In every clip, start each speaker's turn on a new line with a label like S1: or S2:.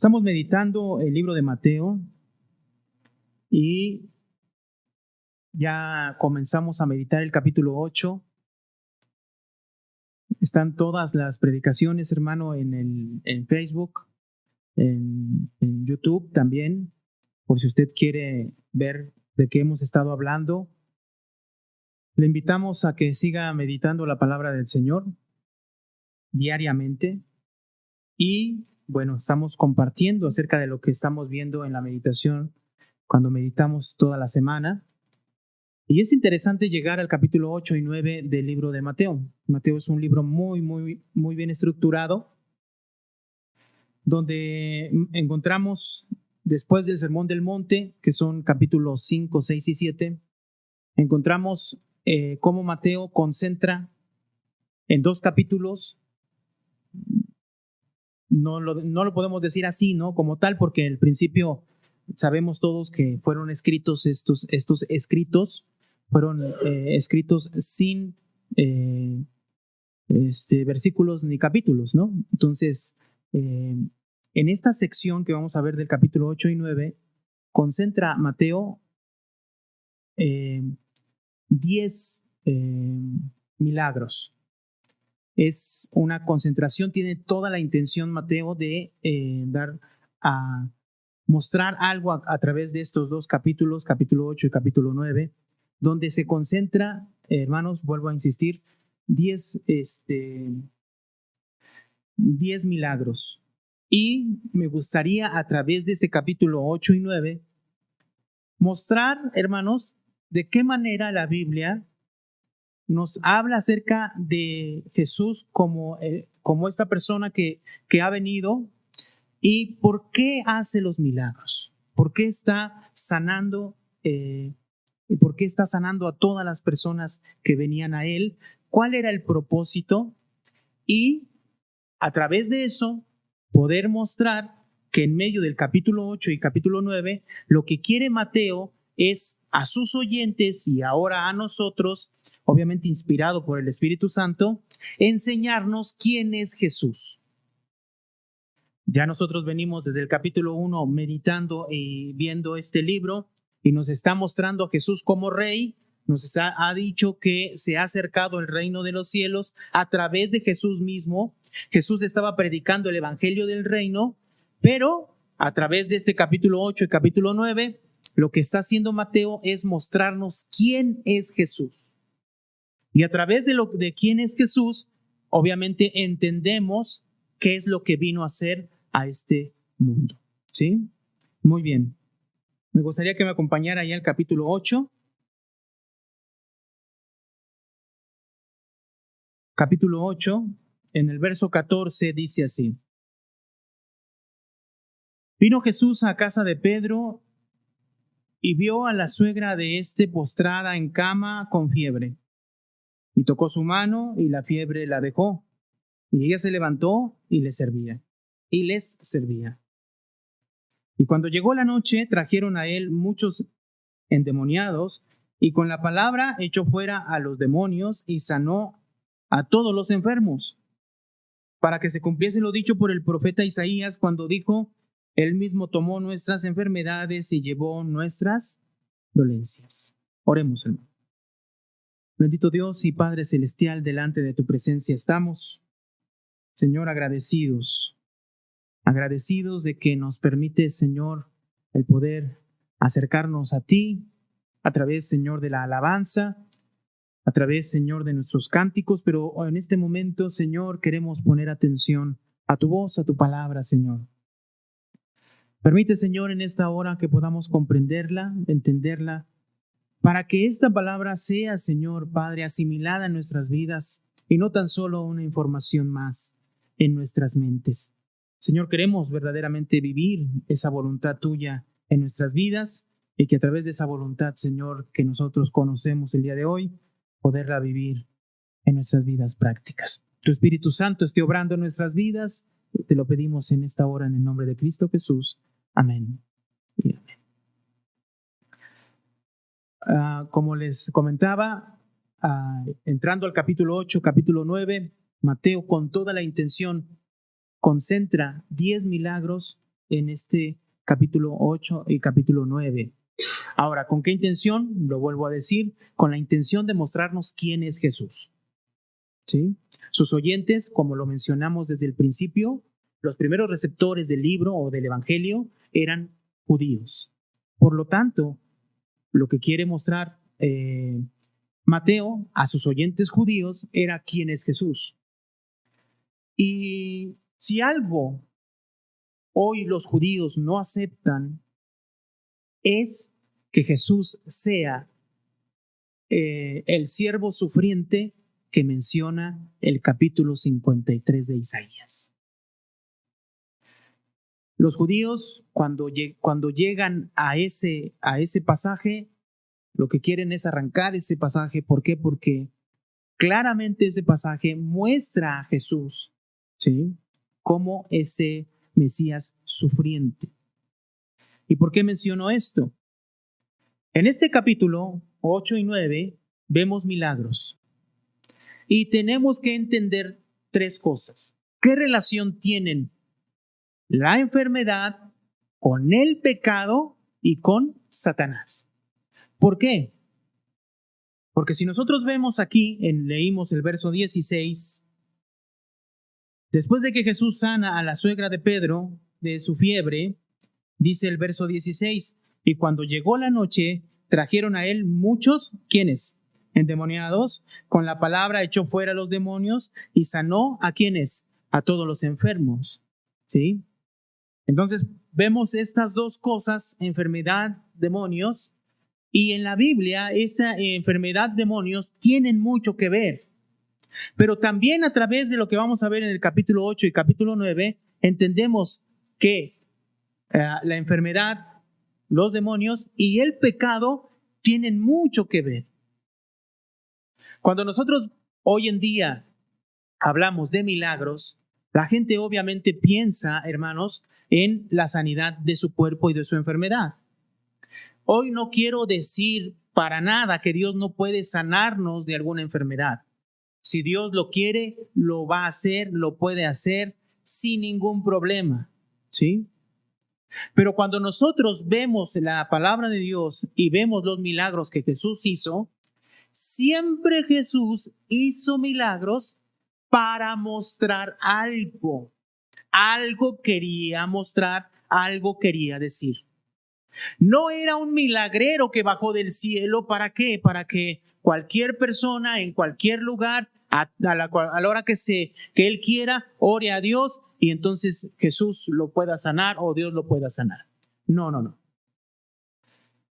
S1: Estamos meditando el libro de Mateo y ya comenzamos a meditar el capítulo 8. Están todas las predicaciones, hermano, en Facebook, en YouTube también, por si usted quiere ver de qué hemos estado hablando. Le invitamos a que siga meditando la palabra del Señor diariamente y, bueno, estamos compartiendo acerca de lo que estamos viendo en la meditación cuando meditamos toda la semana. Y es interesante llegar al capítulo 8 y 9 del libro de Mateo. Mateo es un libro muy bien estructurado, donde encontramos, después del Sermón del Monte, que son capítulos 5, 6 y 7, encontramos cómo Mateo concentra en dos capítulos. No lo podemos decir así, ¿no? Como tal, porque al principio sabemos todos que fueron escritos estos escritos, fueron escritos sin versículos ni capítulos, ¿no? Entonces, en esta sección que vamos a ver del capítulo 8 y 9, concentra Mateo 10 milagros. Es una concentración, tiene toda la intención Mateo de dar a mostrar algo a través de estos dos capítulos, capítulo 8 y capítulo 9, donde se concentra, hermanos, vuelvo a insistir, 10 milagros. Y me gustaría a través de este capítulo 8 y 9 mostrar, hermanos, de qué manera la Biblia nos habla acerca de Jesús como esta persona que ha venido y por qué hace los milagros, por qué está sanando y por qué está sanando a todas las personas que venían a él, cuál era el propósito y a través de eso poder mostrar que en medio del capítulo 8 y capítulo 9 lo que quiere Mateo es a sus oyentes y ahora a nosotros, obviamente inspirado por el Espíritu Santo, enseñarnos quién es Jesús. Ya nosotros venimos desde el capítulo 1 meditando y viendo este libro y nos está mostrando a Jesús como Rey. Nos ha dicho que se ha acercado el reino de los cielos a través de Jesús mismo. Jesús estaba predicando el evangelio del reino, pero a través de este capítulo 8 y capítulo 9, lo que está haciendo Mateo es mostrarnos quién es Jesús. Y a través de quién es Jesús, obviamente entendemos qué es lo que vino a hacer a este mundo. ¿Sí? Muy bien. Me gustaría que me acompañara ahí al capítulo 8. Capítulo 8, en el verso 14, dice así. Vino Jesús a casa de Pedro y vio a la suegra de éste postrada en cama con fiebre. Y tocó su mano y la fiebre la dejó. Y ella se levantó y les servía. Y cuando llegó la noche, trajeron a él muchos endemoniados, y con la palabra echó fuera a los demonios y sanó a todos los enfermos, para que se cumpliese lo dicho por el profeta Isaías cuando dijo: Él mismo tomó nuestras enfermedades y llevó nuestras dolencias. Oremos, hermano. Bendito Dios y Padre Celestial, delante de tu presencia estamos, Señor, agradecidos de que nos permites, Señor, el poder acercarnos a ti a través, Señor, de la alabanza, a través, Señor, de nuestros cánticos, pero en este momento, Señor, queremos poner atención a tu voz, a tu palabra, Señor. Permite, Señor, en esta hora que podamos comprenderla, entenderla, para que esta palabra sea, Señor Padre, asimilada en nuestras vidas y no tan solo una información más en nuestras mentes. Señor, queremos verdaderamente vivir esa voluntad tuya en nuestras vidas y que a través de esa voluntad, Señor, que nosotros conocemos el día de hoy, poderla vivir en nuestras vidas prácticas. Tu Espíritu Santo esté obrando en nuestras vidas. Te lo pedimos en esta hora en el nombre de Cristo Jesús. Amén. Y amén. Como les comentaba, entrando al capítulo 8, capítulo 9, Mateo con toda la intención concentra 10 milagros en este capítulo 8 y capítulo 9. Ahora, ¿con qué intención? Lo vuelvo a decir, con la intención de mostrarnos quién es Jesús. ¿Sí? Sus oyentes, como lo mencionamos desde el principio, los primeros receptores del libro o del evangelio eran judíos. Por lo tanto, lo que quiere mostrar Mateo a sus oyentes judíos era quién es Jesús. Y si algo hoy los judíos no aceptan es que Jesús sea el siervo sufriente que menciona el capítulo 53 de Isaías. Los judíos, cuando llegan a ese pasaje, lo que quieren es arrancar ese pasaje. ¿Por qué? Porque claramente ese pasaje muestra a Jesús, ¿sí?, como ese Mesías sufriente. ¿Y por qué menciono esto? En este capítulo 8 y 9 vemos milagros. Y tenemos que entender tres cosas. ¿Qué relación tienen la enfermedad con el pecado y con Satanás? ¿Por qué? Porque si nosotros vemos aquí, leímos el verso 16, después de que Jesús sana a la suegra de Pedro de su fiebre, dice el verso 16, y cuando llegó la noche, trajeron a él muchos, ¿quiénes? Endemoniados, con la palabra echó fuera a los demonios y sanó ¿a quiénes? A todos los enfermos, ¿sí? Entonces vemos estas dos cosas, enfermedad, demonios, y en la Biblia esta enfermedad, demonios, tienen mucho que ver. Pero también a través de lo que vamos a ver en el capítulo 8 y capítulo 9, entendemos que la enfermedad, los demonios y el pecado tienen mucho que ver. Cuando nosotros hoy en día hablamos de milagros, la gente obviamente piensa, hermanos, en la sanidad de su cuerpo y de su enfermedad. Hoy no quiero decir para nada que Dios no puede sanarnos de alguna enfermedad. Si Dios lo quiere, lo va a hacer, lo puede hacer sin ningún problema, ¿sí? Pero cuando nosotros vemos la palabra de Dios y vemos los milagros que Jesús hizo, siempre Jesús hizo milagros para mostrar algo. Algo quería mostrar, algo quería decir. No era un milagrero que bajó del cielo. ¿Para qué? Para que cualquier persona en cualquier lugar, a la hora que él quiera, ore a Dios y entonces Jesús lo pueda sanar o Dios lo pueda sanar. No.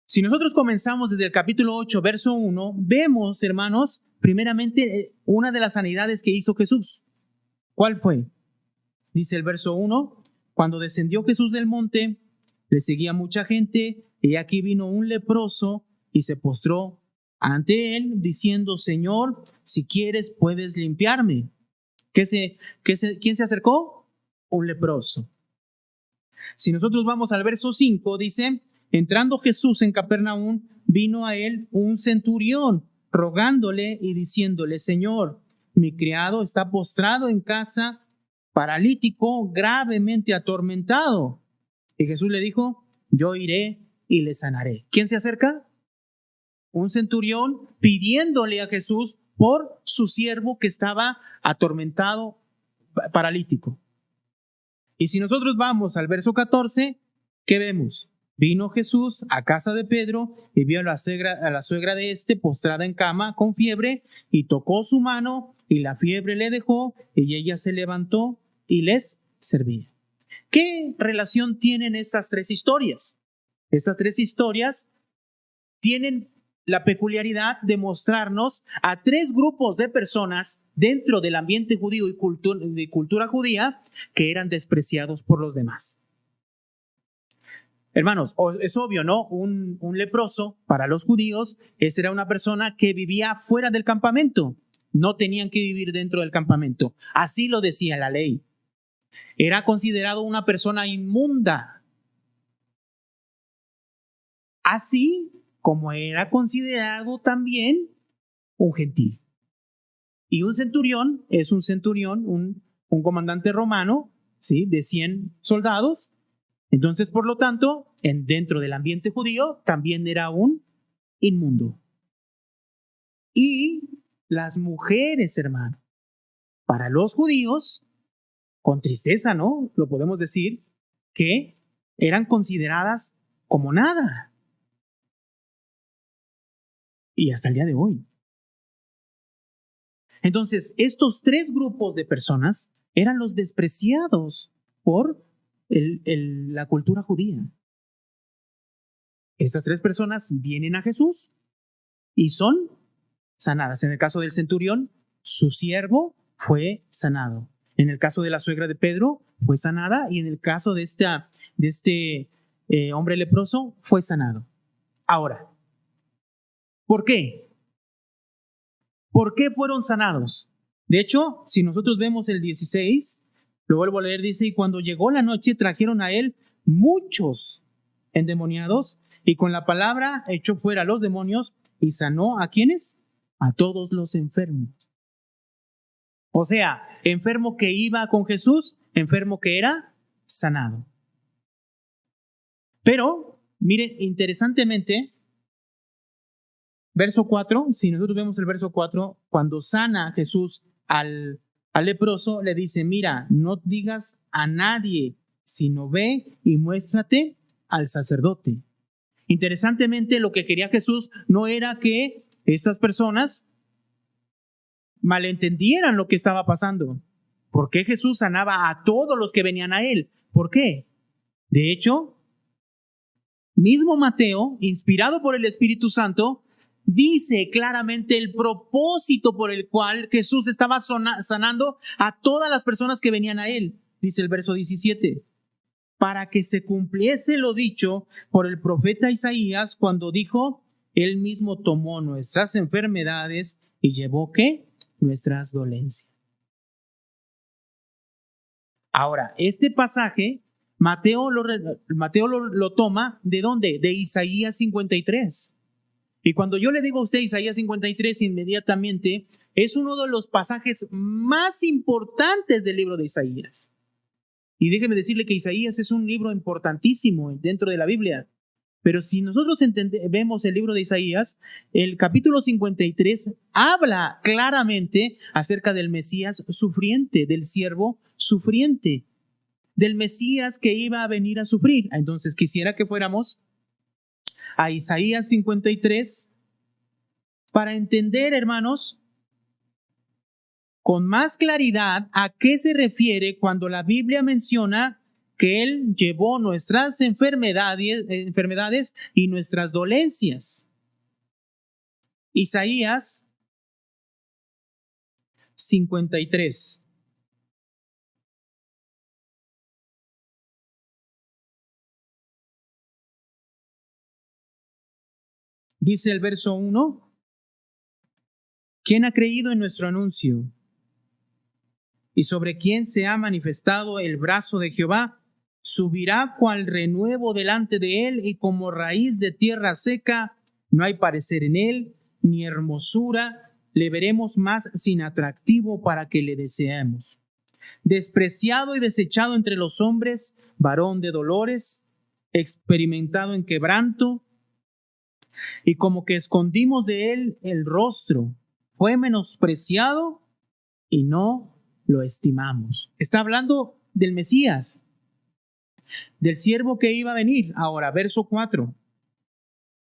S1: Si nosotros comenzamos desde el capítulo 8, verso 1, vemos, hermanos, primeramente una de las sanidades que hizo Jesús. ¿Cuál fue? Dice el verso 1, cuando descendió Jesús del monte, le seguía mucha gente, y aquí vino un leproso y se postró ante él, diciendo, Señor, si quieres puedes limpiarme. ¿Quién se acercó? Un leproso. Si nosotros vamos al verso 5, dice, entrando Jesús en Capernaum, vino a él un centurión, rogándole y diciéndole, Señor, mi criado está postrado en casa, paralítico, gravemente atormentado. Y Jesús le dijo, yo iré y le sanaré. ¿Quién se acerca? Un centurión pidiéndole a Jesús por su siervo que estaba atormentado, paralítico. Y si nosotros vamos al verso 14, ¿qué vemos? Vino Jesús a casa de Pedro y vio a la suegra de este postrada en cama con fiebre y tocó su mano y la fiebre le dejó y ella se levantó y les servía. ¿Qué relación tienen estas tres historias? Estas tres historias tienen la peculiaridad de mostrarnos a tres grupos de personas dentro del ambiente judío y cultura judía que eran despreciados por los demás. Hermanos, es obvio, ¿no? Un leproso para los judíos, esa era una persona que vivía fuera del campamento. No tenían que vivir dentro del campamento. Así lo decía la ley. Era considerado una persona inmunda. Así como era considerado también un gentil. Y un centurión es un centurión, un comandante romano, ¿sí?, de 100 soldados, Entonces, por lo tanto, dentro del ambiente judío también era un inmundo. Y las mujeres, hermano, para los judíos, con tristeza, ¿no? Lo podemos decir, que eran consideradas como nada. Y hasta el día de hoy. Entonces, estos tres grupos de personas eran los despreciados por la cultura judía. Estas tres personas vienen a Jesús y son sanadas. En el caso del centurión, su siervo fue sanado. En el caso de la suegra de Pedro, fue sanada. Y en el caso de este hombre leproso, fue sanado. Ahora, ¿por qué? ¿Por qué fueron sanados? De hecho, si nosotros vemos el 16, lo vuelvo a leer, dice, y cuando llegó la noche trajeron a él muchos endemoniados y con la palabra echó fuera a los demonios y sanó ¿a quiénes? A todos los enfermos. O sea, enfermo que iba con Jesús, enfermo que era sanado. Pero, miren, interesantemente, verso 4, si nosotros vemos el verso 4, cuando sana Jesús al leproso, le dice, mira, no digas a nadie, sino ve y muéstrate al sacerdote. Interesantemente, lo que quería Jesús no era que estas personas malentendieran lo que estaba pasando. ¿Por qué Jesús sanaba a todos los que venían a él? ¿Por qué? De hecho, mismo Mateo, inspirado por el Espíritu Santo, dice claramente el propósito por el cual Jesús estaba sanando a todas las personas que venían a él. Dice el verso 17, para que se cumpliese lo dicho por el profeta Isaías cuando dijo, él mismo tomó nuestras enfermedades y llevó ¿qué? Nuestras dolencias. Ahora, este pasaje, Mateo lo toma, ¿de dónde? De Isaías 53. Y cuando yo le digo a usted Isaías 53, inmediatamente es uno de los pasajes más importantes del libro de Isaías. Y déjeme decirle que Isaías es un libro importantísimo dentro de la Biblia. Pero si nosotros vemos el libro de Isaías, el capítulo 53 habla claramente acerca del Mesías sufriente, del siervo sufriente, del Mesías que iba a venir a sufrir. Entonces quisiera que fuéramos a Isaías 53 para entender, hermanos, con más claridad a qué se refiere cuando la Biblia menciona que Él llevó nuestras enfermedades y nuestras dolencias. Isaías 53. Dice el verso 1, ¿quién ha creído en nuestro anuncio? ¿Y sobre quién se ha manifestado el brazo de Jehová? Subirá cual renuevo delante de él y como raíz de tierra seca, no hay parecer en él, ni hermosura, le veremos más sin atractivo para que le deseemos. Despreciado y desechado entre los hombres, varón de dolores, experimentado en quebranto, y como que escondimos de él el rostro, fue menospreciado y no lo estimamos. Está hablando del Mesías, del siervo que iba a venir. Ahora, verso 4.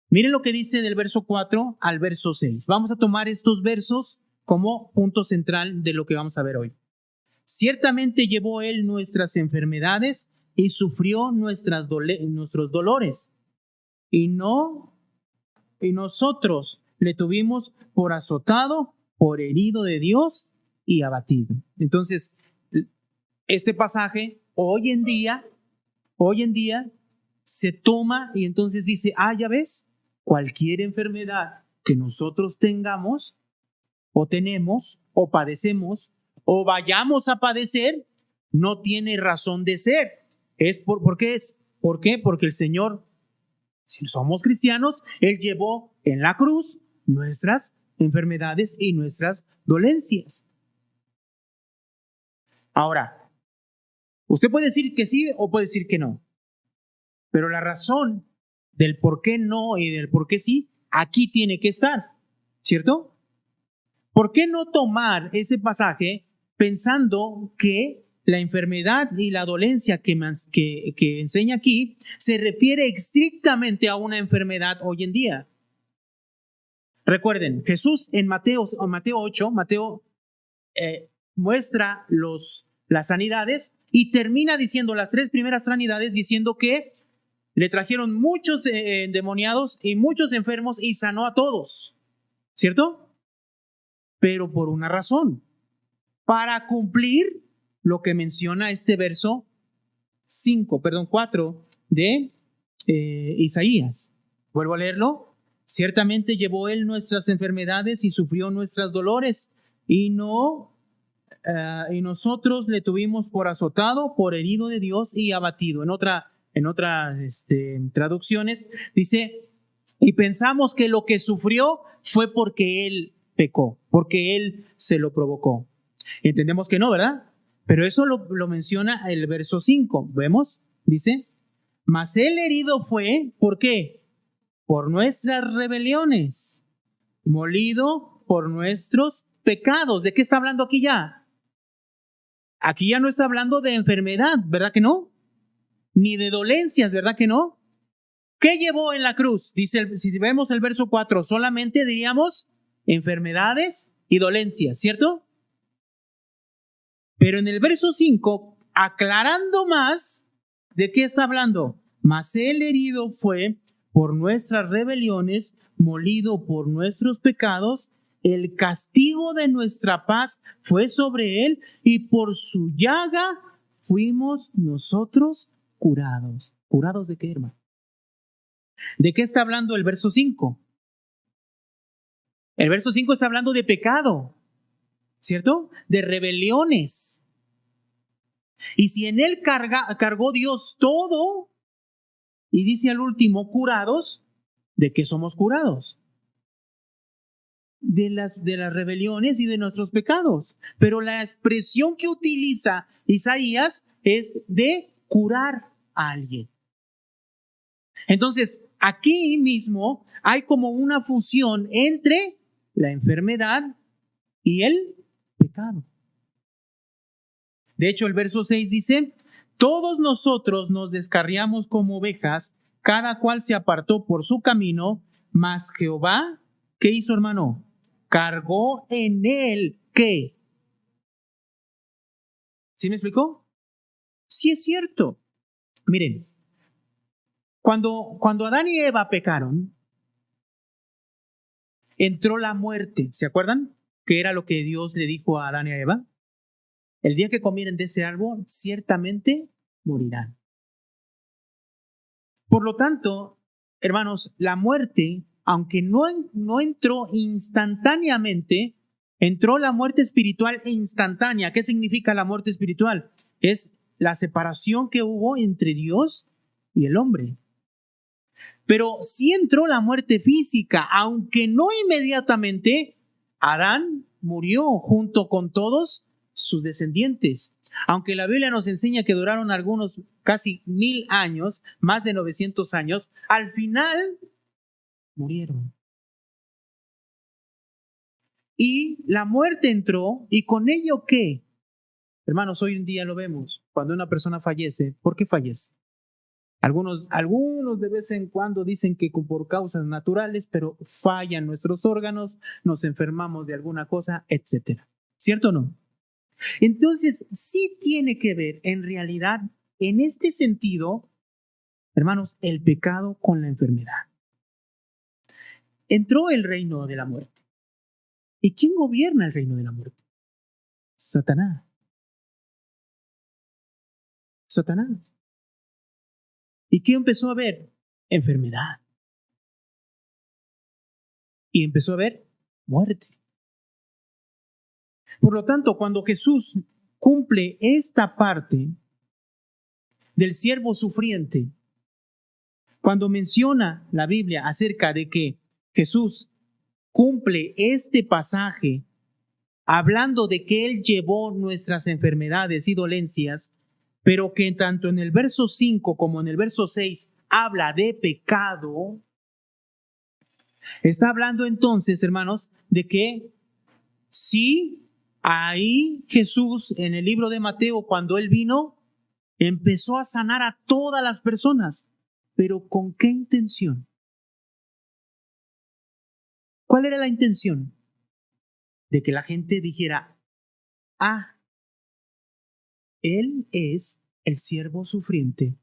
S1: Miren lo que dice del verso 4 al verso 6. Vamos a tomar estos versos como punto central de lo que vamos a ver hoy. Ciertamente llevó él nuestras enfermedades y sufrió nuestros dolores. Y nosotros le tuvimos por azotado, por herido de Dios y abatido. Entonces, este pasaje hoy en día se toma y entonces dice, ya ves, cualquier enfermedad que nosotros tengamos o tenemos o padecemos o vayamos a padecer, no tiene razón de ser. ¿Por qué es? ¿Por qué? Porque el Señor, si somos cristianos, Él llevó en la cruz nuestras enfermedades y nuestras dolencias. Ahora, usted puede decir que sí o puede decir que no. Pero la razón del por qué no y del por qué sí, aquí tiene que estar, ¿cierto? ¿Por qué no tomar ese pasaje pensando que la enfermedad y la dolencia que enseña aquí se refiere estrictamente a una enfermedad hoy en día? Recuerden, Jesús en Mateo 8, muestra las sanidades y termina diciendo las 3 primeras sanidades diciendo que le trajeron muchos endemoniados y muchos enfermos y sanó a todos, ¿cierto? Pero por una razón, para cumplir lo que menciona este verso 4 de Isaías. Vuelvo a leerlo. Ciertamente llevó él nuestras enfermedades y sufrió nuestros dolores, y nosotros le tuvimos por azotado, por herido de Dios y abatido. En otras traducciones dice, y pensamos que lo que sufrió fue porque él pecó, porque él se lo provocó. Entendemos que no, ¿verdad? Pero eso lo menciona el verso 5. ¿Vemos? Dice, mas él herido fue, ¿por qué? Por nuestras rebeliones, molido por nuestros pecados. ¿De qué está hablando aquí ya? Aquí ya no está hablando de enfermedad, ¿verdad que no? Ni de dolencias, ¿verdad que no? ¿Qué llevó en la cruz? Dice, si vemos el verso 4, solamente diríamos enfermedades y dolencias, ¿cierto? Pero en el verso 5, aclarando más, ¿de qué está hablando? Mas el herido fue por nuestras rebeliones, molido por nuestros pecados, el castigo de nuestra paz fue sobre él, y por su llaga fuimos nosotros curados. ¿Curados de qué, hermano? ¿De qué está hablando el verso 5? El verso 5 está hablando de pecado, ¿cierto? De rebeliones. Y si en él cargó Dios todo, y dice al último, curados, ¿de qué somos curados? De las rebeliones y de nuestros pecados. Pero la expresión que utiliza Isaías es de curar a alguien. Entonces, aquí mismo hay como una fusión entre la enfermedad y el pecado. De hecho, el verso 6 dice, todos nosotros nos descarriamos como ovejas, cada cual se apartó por su camino, mas Jehová, ¿qué hizo, hermano? Cargó en él, ¿qué? ¿Sí me explicó? Sí es cierto. Miren, cuando Adán y Eva pecaron, entró la muerte. ¿Se acuerdan? ¿Qué era lo que Dios le dijo a Adán y a Eva? El día que comieren de ese árbol, ciertamente morirán. Por lo tanto, hermanos, la muerte, aunque no entró instantáneamente, entró la muerte espiritual instantánea. ¿Qué significa la muerte espiritual? Es la separación que hubo entre Dios y el hombre. Pero sí entró la muerte física, aunque no inmediatamente. Adán murió junto con todos sus descendientes. Aunque la Biblia nos enseña que duraron algunos casi 1000 años, más de 900 años, al final murieron. Y la muerte entró, y con ello, ¿qué? Hermanos, hoy en día lo vemos. Cuando una persona fallece, ¿por qué fallece? Algunos de vez en cuando dicen que por causas naturales, pero fallan nuestros órganos, nos enfermamos de alguna cosa, etc. ¿Cierto o no? Entonces, sí tiene que ver, en realidad, en este sentido, hermanos, el pecado con la enfermedad. Entró el reino de la muerte. ¿Y quién gobierna el reino de la muerte? Satanás. Satanás. ¿Y qué empezó a ver? Enfermedad. Y empezó a ver muerte. Por lo tanto, cuando Jesús cumple esta parte del siervo sufriente, cuando menciona la Biblia acerca de que Jesús cumple este pasaje hablando de que Él llevó nuestras enfermedades y dolencias, pero que tanto en el verso 5 como en el verso 6 habla de pecado, está hablando entonces, hermanos, de que sí, ahí Jesús en el libro de Mateo, cuando él vino, empezó a sanar a todas las personas, pero ¿con qué intención? ¿Cuál era la intención? De que la gente dijera, ah, Él es el siervo sufriente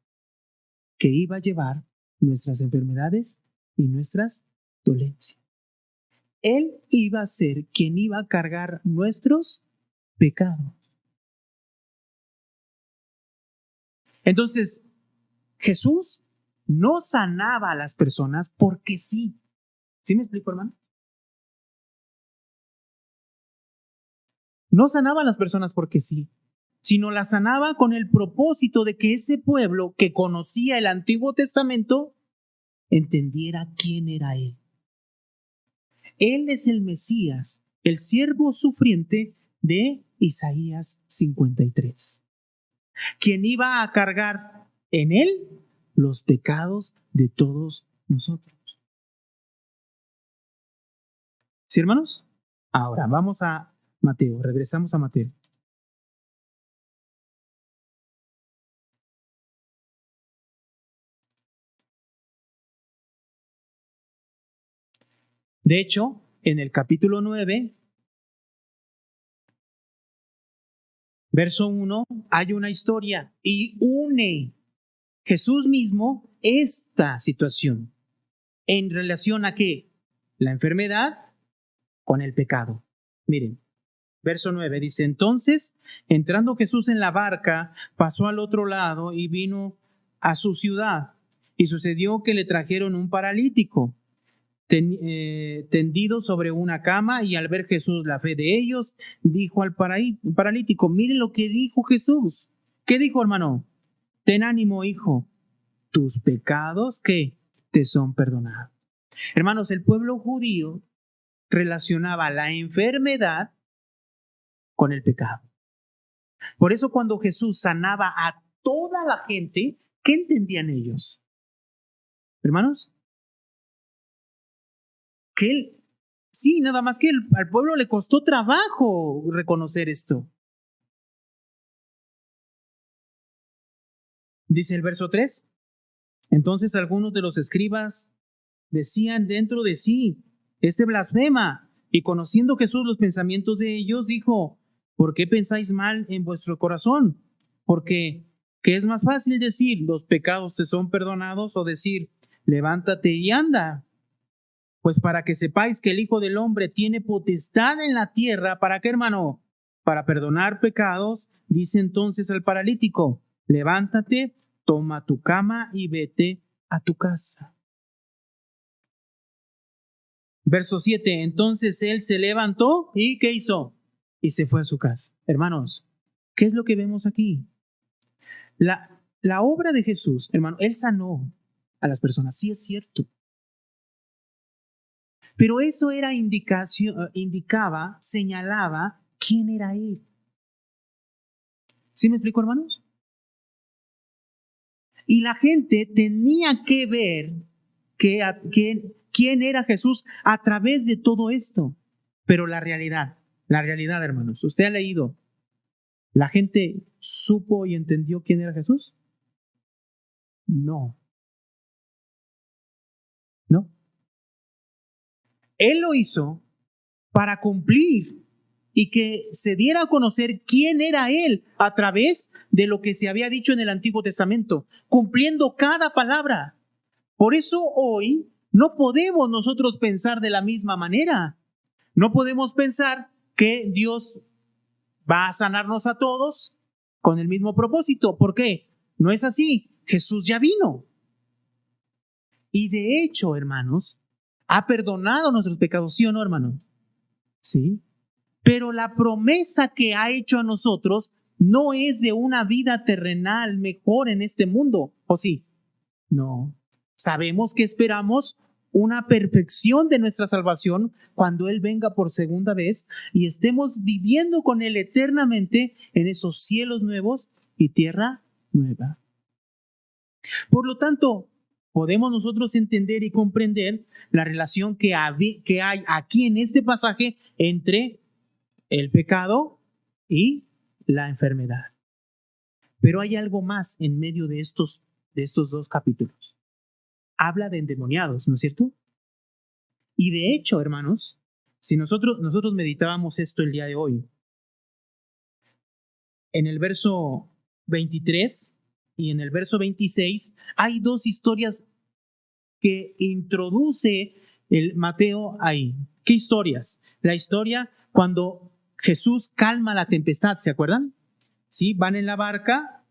S1: que iba a llevar nuestras enfermedades y nuestras dolencias. Él iba a ser quien iba a cargar nuestros pecados. Entonces, Jesús no sanaba a las personas porque sí. ¿Sí me explico, hermano? No sanaba a las personas porque sí, sino las sanaba con el propósito de que ese pueblo que conocía el Antiguo Testamento entendiera quién era Él. Él es el Mesías, el siervo sufriente de Isaías 53, quien iba a cargar en Él los pecados de todos nosotros. ¿Sí, hermanos? Ahora vamos a Mateo, regresamos a Mateo. De hecho, en el capítulo 9, verso 1, hay una historia y une Jesús mismo esta situación en relación a qué? La enfermedad con el pecado. Miren, verso 9 dice, entonces, entrando Jesús en la barca, pasó al otro lado y vino a su ciudad. Y sucedió que le trajeron un paralítico tendido sobre una cama, y al ver Jesús la fe de ellos, dijo al paralítico, miren lo que dijo Jesús. ¿Qué dijo, hermano? Ten ánimo, hijo, tus pecados que te son perdonados. Hermanos, el pueblo judío relacionaba la enfermedad con el pecado. Por eso cuando Jesús sanaba a toda la gente, ¿qué entendían ellos? Hermanos, que él, sí, nada más que al pueblo le costó trabajo reconocer esto. Dice el verso 3, entonces algunos de los escribas decían dentro de sí, este blasfema, y conociendo Jesús los pensamientos de ellos, dijo, ¿por qué pensáis mal en vuestro corazón? Porque, ¿qué es más fácil decir, los pecados te son perdonados, o decir, levántate y anda? Pues para que sepáis que el Hijo del Hombre tiene potestad en la tierra, ¿para qué, hermano? Para perdonar pecados, dice entonces al paralítico, levántate, toma tu cama y vete a tu casa. Verso 7, entonces él se levantó y ¿qué hizo? Y se fue a su casa. Hermanos, ¿qué es lo que vemos aquí? La obra de Jesús, hermano, él sanó a las personas, sí es cierto. Pero eso era indicaba, señalaba quién era él. ¿Sí me explico, hermanos? Y la gente tenía que ver quién era Jesús a través de todo esto. Pero la realidad, hermanos, usted ha leído, ¿la gente supo y entendió quién era Jesús? No. No. Él lo hizo para cumplir y que se diera a conocer quién era Él a través de lo que se había dicho en el Antiguo Testamento, cumpliendo cada palabra. Por eso hoy no podemos nosotros pensar de la misma manera. No podemos pensar que Dios va a sanarnos a todos con el mismo propósito. ¿Por qué? No es así. Jesús ya vino. Y de hecho, hermanos, ha perdonado nuestros pecados, ¿sí o no, hermanos? Sí. Pero la promesa que ha hecho a nosotros no es de una vida terrenal mejor en este mundo, ¿o sí? No. Sabemos que esperamos una perfección de nuestra salvación cuando Él venga por segunda vez y estemos viviendo con Él eternamente en esos cielos nuevos y tierra nueva. Por lo tanto, podemos nosotros entender y comprender la relación que hay aquí en este pasaje entre el pecado y la enfermedad. Pero hay algo más en medio de estos dos capítulos. Habla de endemoniados, ¿no es cierto? Y de hecho, hermanos, si nosotros meditábamos esto el día de hoy, en el verso 23 y en el verso 26 hay dos historias que introduce el Mateo ahí. ¿Qué historias? La historia cuando Jesús calma la tempestad, ¿se acuerdan? Sí, van en la barca,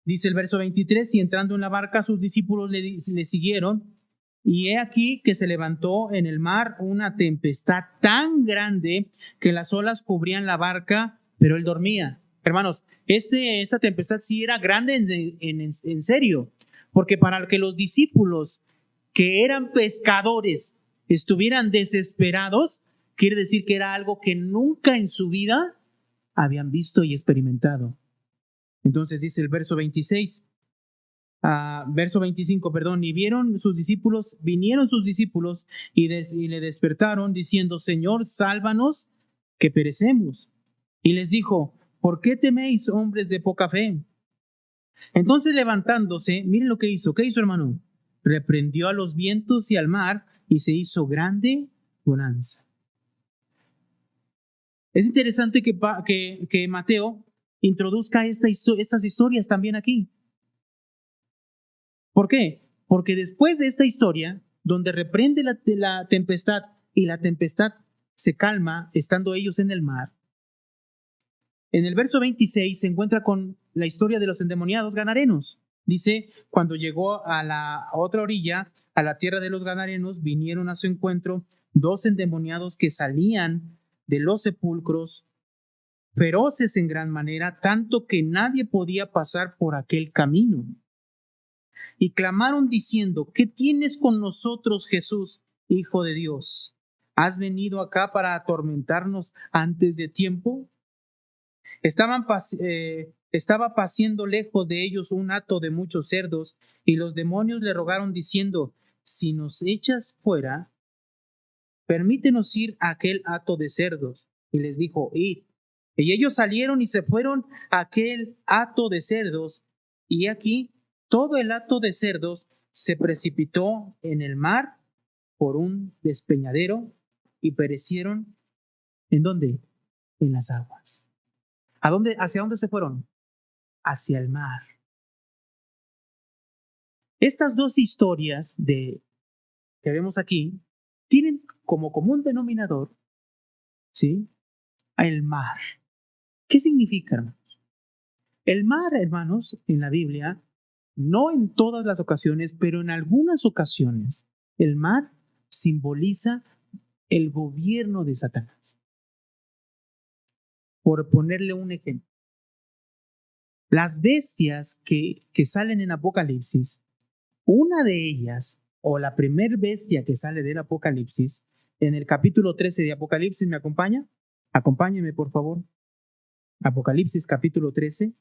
S1: dice el verso 23, y entrando en la barca sus discípulos le siguieron, y he aquí que se levantó en el mar una tempestad tan grande que las olas cubrían la barca, pero él dormía. Hermanos, esta tempestad sí era grande en serio, porque para que los discípulos que eran pescadores estuvieran desesperados, quiere decir que era algo que nunca en su vida habían visto y experimentado. Entonces dice el verso 26, verso 25, perdón, y vinieron sus discípulos y le despertaron diciendo, Señor, sálvanos, que perecemos. Y les dijo, ¿por qué teméis, hombres de poca fe? Entonces levantándose, miren lo que hizo. ¿Qué hizo, hermano? Reprendió a los vientos y al mar y se hizo grande bonanza. Es interesante que Mateo introduzca estas historias también aquí. ¿Por qué? Porque después de esta historia, donde reprende la tempestad y la tempestad se calma estando ellos en el mar, en el verso 26 se encuentra con la historia de los endemoniados gadarenos. Dice, cuando llegó a la otra orilla, a la tierra de los gadarenos, vinieron a su encuentro 2 endemoniados que salían de los sepulcros, feroces en gran manera, tanto que nadie podía pasar por aquel camino. Y clamaron diciendo, ¿qué tienes con nosotros, Jesús, Hijo de Dios? ¿Has venido acá para atormentarnos antes de tiempo? Estaba paciendo lejos de ellos un hato de muchos cerdos, y los demonios le rogaron diciendo, si nos echas fuera, permítenos ir a aquel hato de cerdos. Y les dijo, id. Y ellos salieron y se fueron a aquel hato de cerdos, y aquí todo el hato de cerdos se precipitó en el mar por un despeñadero y perecieron. ¿En dónde? En las aguas. ¿Hacia dónde se fueron? Hacia el mar. Estas dos historias que vemos aquí tienen como común denominador, ¿sí?, el mar. ¿Qué significa, hermanos? El mar, hermanos, en la Biblia, no en todas las ocasiones, pero en algunas ocasiones, el mar simboliza el gobierno de Satanás. Por ponerle un ejemplo, las bestias que salen en Apocalipsis, una de ellas, o la primer bestia que sale del Apocalipsis, en el capítulo 13 de Apocalipsis, ¿me acompaña? Acompáñeme, por favor. Apocalipsis capítulo 13.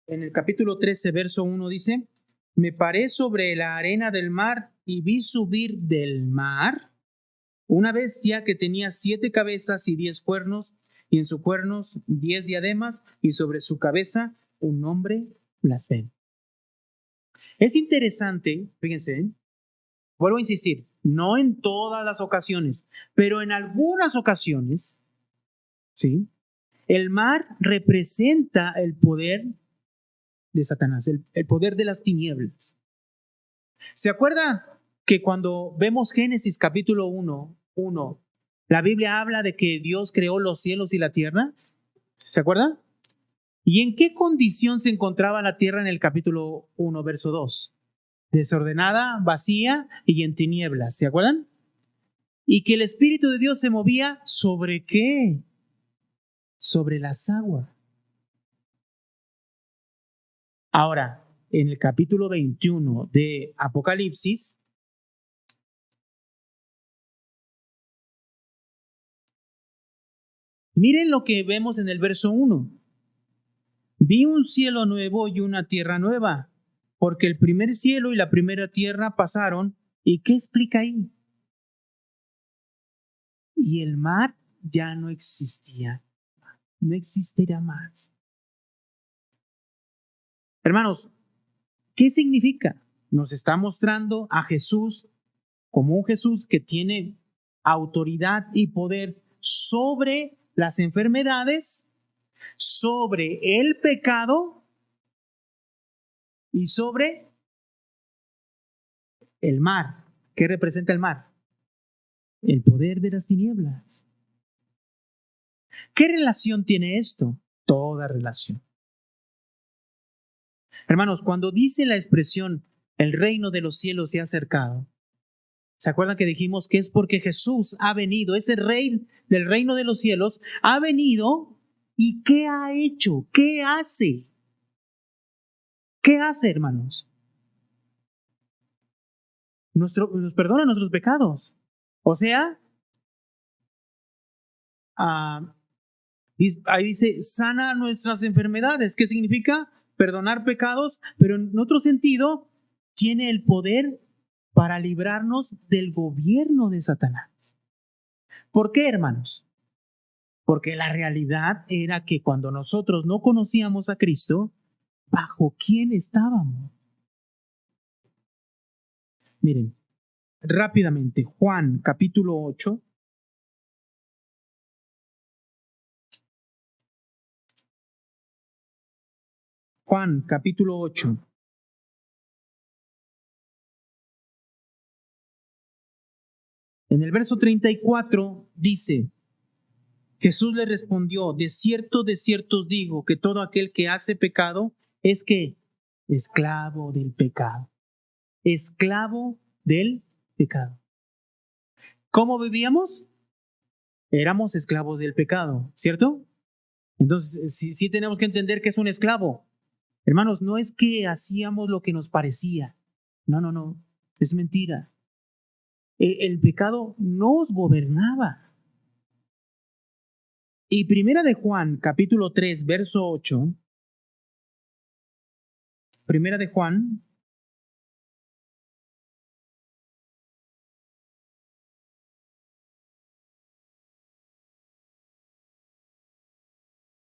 S1: En el capítulo 13, verso 1 dice, me paré sobre la arena del mar y vi subir del mar una bestia que tenía 7 cabezas y 10 cuernos, y en sus cuernos 10 diademas, y sobre su cabeza un nombre blasfemo. Es interesante, fíjense, vuelvo a insistir, no en todas las ocasiones, pero en algunas ocasiones, ¿sí?, el mar representa el poder de Satanás, el poder de las tinieblas. ¿Se acuerdan que cuando vemos Génesis capítulo 1, la Biblia habla de que Dios creó los cielos y la tierra? ¿Se acuerdan? ¿Y en qué condición se encontraba la tierra en el capítulo 1, verso 2? Desordenada, vacía y en tinieblas. ¿Se acuerdan? Y que el Espíritu de Dios se movía ¿sobre qué? Sobre las aguas. Ahora, en el capítulo 21 de Apocalipsis, Miren lo que vemos en el verso 1. Vi un cielo nuevo y una tierra nueva, porque el primer cielo y la primera tierra pasaron. ¿Y qué explica ahí? Y el mar ya no existía, no existirá más. Hermanos, ¿qué significa? Nos está mostrando a Jesús como un Jesús que tiene autoridad y poder sobre las enfermedades, sobre el pecado y sobre el mar. ¿Qué representa el mar? El poder de las tinieblas. ¿Qué relación tiene esto? Toda relación. Hermanos, cuando dice la expresión el reino de los cielos se ha acercado, ¿se acuerdan que dijimos que es porque Jesús ha venido, ese rey del reino de los cielos, ha venido y ¿qué ha hecho? ¿Qué hace? ¿Qué hace, hermanos? Nos perdona nuestros pecados. O sea, ahí dice, sana nuestras enfermedades. ¿Qué significa? Perdonar pecados, pero en otro sentido, tiene el poder para librarnos del gobierno de Satanás. ¿Por qué, hermanos? Porque la realidad era que cuando nosotros no conocíamos a Cristo, ¿bajo quién estábamos? Miren, rápidamente, Juan capítulo 8. Juan capítulo 8. En el verso 34 dice, Jesús le respondió, de cierto os digo que todo aquel que hace pecado es que esclavo del pecado. Esclavo del pecado. ¿Cómo vivíamos? Éramos esclavos del pecado, ¿cierto? Entonces, sí tenemos que entender que es un esclavo. Hermanos, no es que hacíamos lo que nos parecía. No, es mentira. El pecado nos gobernaba. Y primera de Juan, capítulo 3, verso 8. Primera de Juan,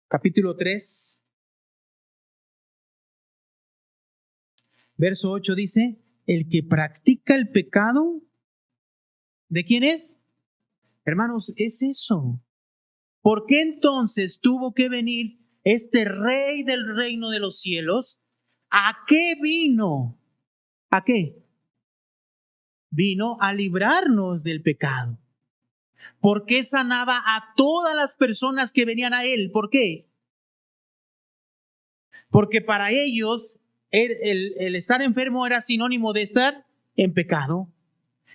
S1: capítulo 3, verso 8 dice, el que practica el pecado, ¿de quién es? Hermanos, es eso. ¿Por qué entonces tuvo que venir este rey del reino de los cielos? ¿A qué vino? ¿A qué? Vino a librarnos del pecado. ¿Por qué sanaba a todas las personas que venían a él? ¿Por qué? Porque para ellos el estar enfermo era sinónimo de estar en pecado.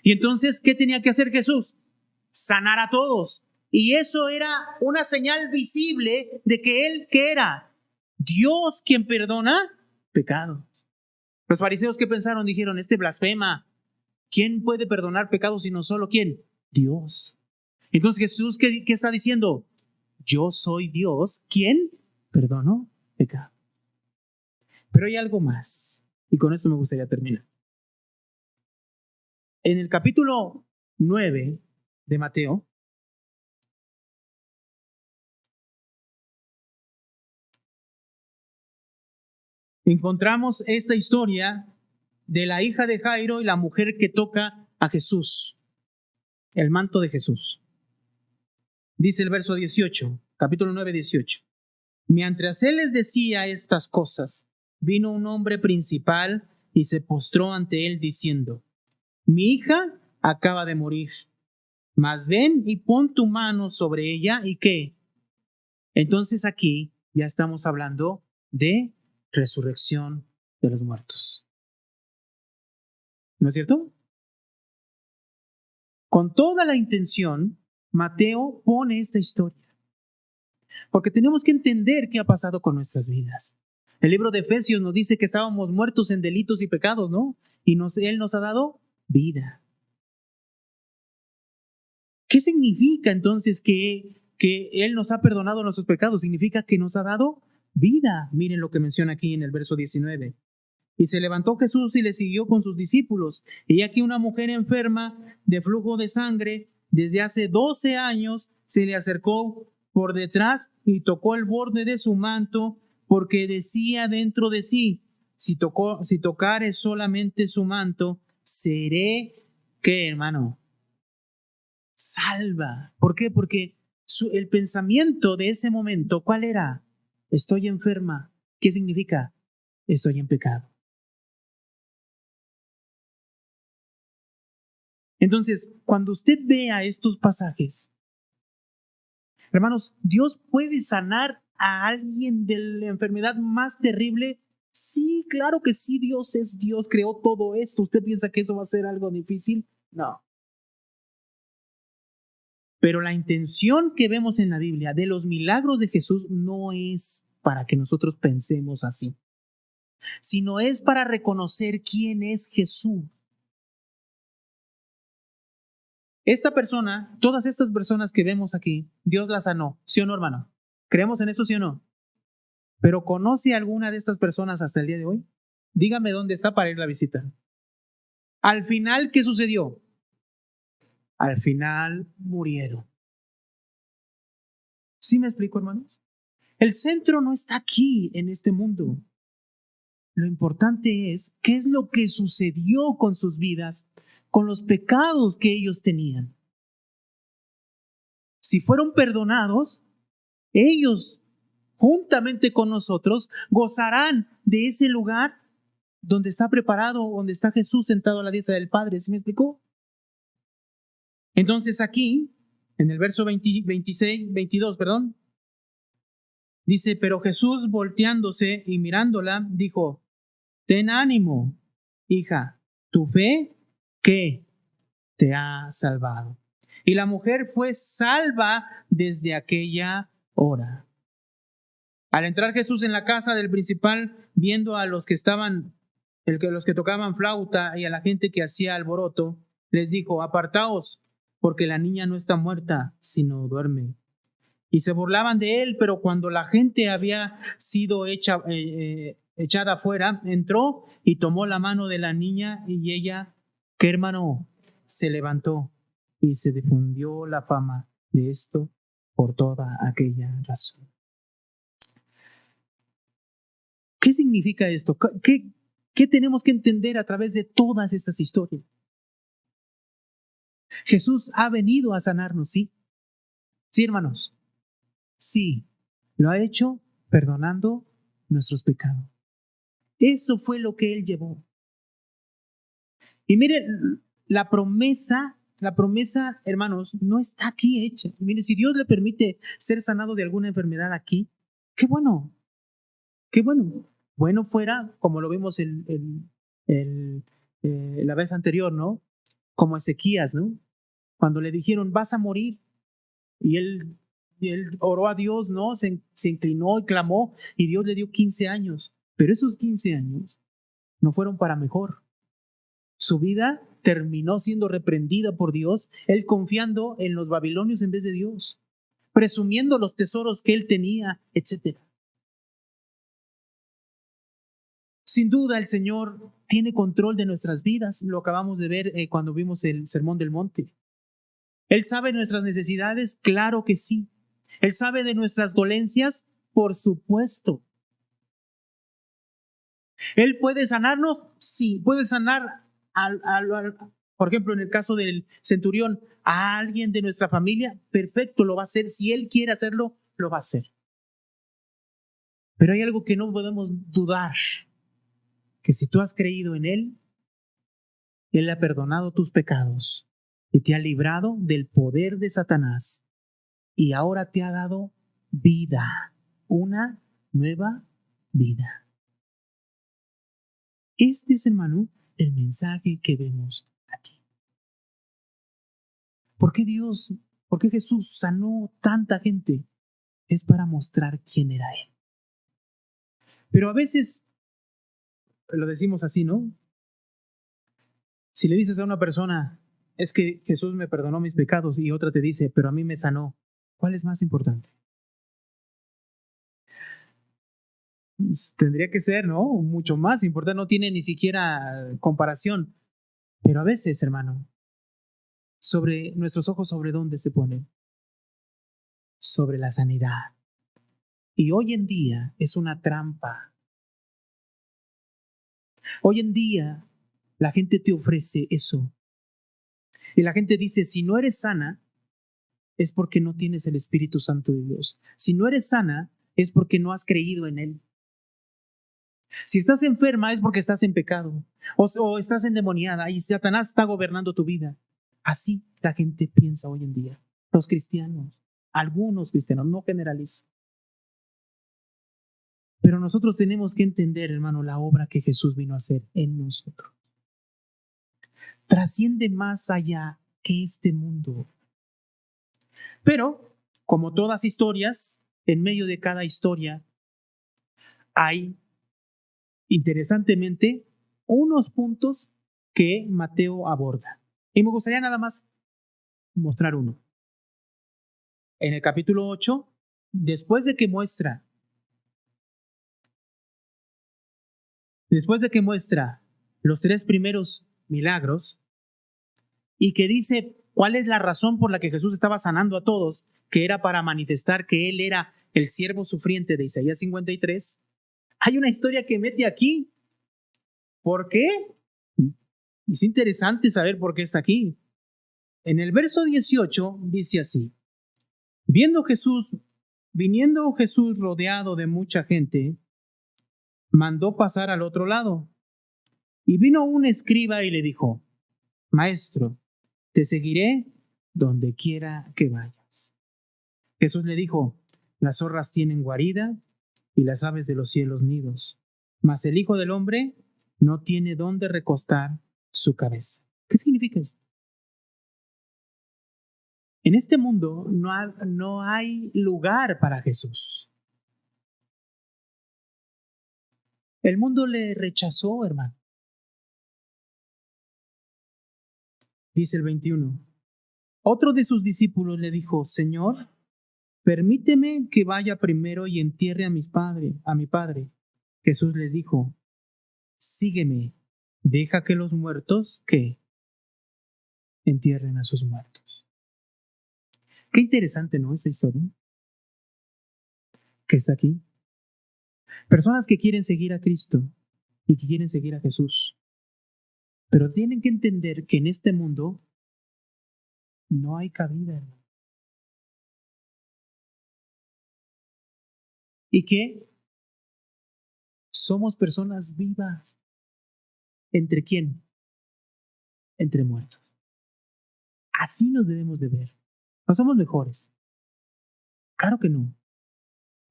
S1: Y entonces, ¿qué tenía que hacer Jesús? Sanar a todos. Y eso era una señal visible de que él, ¿qué era? Dios quien perdona pecados. Los fariseos, ¿qué pensaron? Dijeron, este blasfema. ¿Quién puede perdonar pecados sino solo quién? Dios. Entonces Jesús, ¿qué está diciendo? Yo soy Dios, ¿quién perdonó pecado? Pero hay algo más, y con esto me gustaría terminar. En el capítulo 9 de Mateo, encontramos esta historia de la hija de Jairo y la mujer que toca a Jesús, el manto de Jesús. Dice el verso 18, capítulo 9, 18. Mientras él les decía estas cosas, vino un hombre principal y se postró ante él diciendo, mi hija acaba de morir, mas ven y pon tu mano sobre ella y ¿qué? Entonces aquí ya estamos hablando de resurrección de los muertos. ¿No es cierto? Con toda la intención, Mateo pone esta historia. Porque tenemos que entender qué ha pasado con nuestras vidas. El libro de Efesios nos dice que estábamos muertos en delitos y pecados, ¿no? Y Él nos ha dado vida. ¿Qué significa entonces que que Él nos ha perdonado nuestros pecados, significa que nos ha dado vida. Miren lo que menciona aquí en el verso 19. Y se levantó Jesús y le siguió con sus discípulos. Y aquí una mujer enferma de flujo de sangre desde hace 12 años se le acercó por detrás y tocó el borde de su manto, porque decía dentro de sí: si tocare solamente su manto, seré, ¿qué, hermano? Salva. ¿Por qué? Porque el pensamiento de ese momento, ¿cuál era? Estoy enferma. ¿Qué significa? Estoy en pecado. Entonces, cuando usted vea estos pasajes, hermanos, ¿Dios puede sanar a alguien de la enfermedad más terrible? Sí, claro que sí, Dios es Dios, creó todo esto. ¿Usted piensa que eso va a ser algo difícil? No. Pero la intención que vemos en la Biblia de los milagros de Jesús no es para que nosotros pensemos así, sino es para reconocer quién es Jesús. Esta persona, todas estas personas que vemos aquí, Dios las sanó, ¿sí o no, hermano? ¿Creemos en eso, sí o no? ¿Pero conoce alguna de estas personas hasta el día de hoy? Dígame dónde está para ir a la visita. Al final, ¿qué sucedió? Al final murieron. ¿Sí me explico, hermanos? El centro no está aquí en este mundo. Lo importante es qué es lo que sucedió con sus vidas, con los pecados que ellos tenían. Si fueron perdonados, ellos, juntamente con nosotros, gozarán de ese lugar donde está preparado, donde está Jesús sentado a la diestra del Padre. ¿Sí me explicó? Entonces aquí, en el verso 22, dice: pero Jesús, volteándose y mirándola, dijo: ten ánimo, hija, tu fe, ¿qué? Te ha salvado. Y la mujer fue salva desde aquella hora. Al entrar Jesús en la casa del principal, viendo a los que tocaban flauta y a la gente que hacía alboroto, les dijo: apartaos, porque la niña no está muerta, sino duerme. Y se burlaban de él, pero cuando la gente había sido echada afuera, entró y tomó la mano de la niña, y ella, ¿qué, hermano? Se levantó, y se difundió la fama de esto por toda aquella razón. ¿Qué significa esto? ¿Qué tenemos que entender a través de todas estas historias? Jesús ha venido a sanarnos, ¿sí? Sí, hermanos. Sí, lo ha hecho perdonando nuestros pecados. Eso fue lo que Él llevó. Y miren, la promesa, hermanos, no está aquí hecha. Miren, si Dios le permite ser sanado de alguna enfermedad aquí, qué bueno, qué bueno. Bueno fuera, como lo vimos la vez anterior, ¿no? Como Ezequías, ¿no? Cuando le dijeron: vas a morir, y él oró a Dios, ¿no? Se inclinó y clamó, y Dios le dio 15 años. Pero esos 15 años no fueron para mejor. Su vida terminó siendo reprendida por Dios, él confiando en los babilonios en vez de Dios, presumiendo los tesoros que él tenía, etc. Sin duda, el Señor tiene control de nuestras vidas. Lo acabamos de ver cuando vimos el Sermón del Monte. ¿Él sabe nuestras necesidades? Claro que sí. ¿Él sabe de nuestras dolencias? Por supuesto. ¿Él puede sanarnos? Sí. ¿Puede sanar, por ejemplo, en el caso del centurión, a alguien de nuestra familia? Perfecto, lo va a hacer. Si Él quiere hacerlo, lo va a hacer. Pero hay algo que no podemos dudar, que si tú has creído en Él, Él ha perdonado tus pecados y te ha librado del poder de Satanás, y ahora te ha dado vida, una nueva vida. Este es, hermano, el mensaje que vemos aquí. ¿Por qué Jesús sanó tanta gente? Es para mostrar quién era Él. Pero a veces lo decimos así, ¿no? Si le dices a una persona: es que Jesús me perdonó mis pecados, y otra te dice: pero a mí me sanó, ¿Cuál es más importante? Pues, tendría que ser, ¿no? Mucho más importante, no tiene ni siquiera comparación. Pero a veces, hermano, sobre nuestros ojos, ¿sobre dónde se ponen? Sobre la sanidad. Y hoy en día es una trampa. Hoy en día la gente te ofrece eso. Y la gente dice, si no eres sana, es porque no tienes el Espíritu Santo de Dios. Si no eres sana, es porque no has creído en Él. Si estás enferma, es porque estás en pecado. O estás endemoniada y Satanás está gobernando tu vida. Así la gente piensa hoy en día. Los cristianos, algunos cristianos, no generalizo. Pero nosotros tenemos que entender, hermano, la obra que Jesús vino a hacer en nosotros. Trasciende más allá que este mundo. Pero, como todas historias, en medio de cada historia hay, interesantemente, unos puntos que Mateo aborda. Y me gustaría nada más mostrar uno. En el capítulo 8, después de que muestra los 3 primeros milagros y que dice cuál es la razón por la que Jesús estaba sanando a todos, que era para manifestar que Él era el siervo sufriente de Isaías 53, hay una historia que mete aquí. ¿Por qué? Es interesante saber por qué está aquí. En el verso 18 dice así: viniendo Jesús rodeado de mucha gente, mandó pasar al otro lado. Y vino un escriba y le dijo: Maestro, te seguiré donde quiera que vayas. Jesús le dijo: Las zorras tienen guarida y las aves de los cielos nidos, mas el Hijo del Hombre no tiene dónde recostar su cabeza. ¿Qué significa esto? En este mundo no hay lugar para Jesús. El mundo le rechazó, hermano. Dice el 21. Otro de sus discípulos le dijo: Señor, permíteme que vaya primero y entierre a mi padre. Jesús les dijo: Sígueme, deja que los muertos que entierren a sus muertos. Qué interesante, ¿no? Esta historia que está aquí. Personas que quieren seguir a Cristo y que quieren seguir a Jesús, pero tienen que entender que en este mundo no hay cabida, hermano. Y que somos personas vivas. ¿Entre quién? Entre muertos. Así nos debemos de ver. No somos mejores. Claro que no.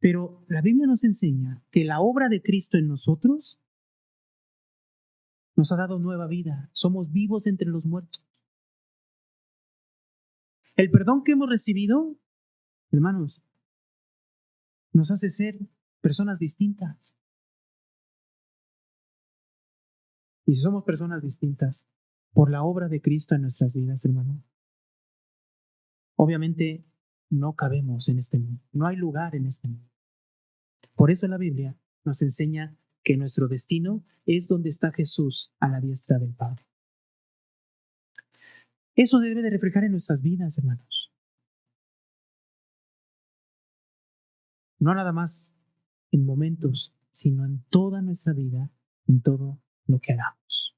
S1: Pero la Biblia nos enseña que la obra de Cristo en nosotros nos ha dado nueva vida. Somos vivos entre los muertos. El perdón que hemos recibido, hermanos, nos hace ser personas distintas. Y si somos personas distintas por la obra de Cristo en nuestras vidas, hermano, obviamente no cabemos en este mundo. No hay lugar en este mundo. Por eso la Biblia nos enseña que nuestro destino es donde está Jesús a la diestra del Padre. Eso debe de reflejar en nuestras vidas, hermanos. No nada más en momentos, sino en toda nuestra vida, en todo lo que hagamos.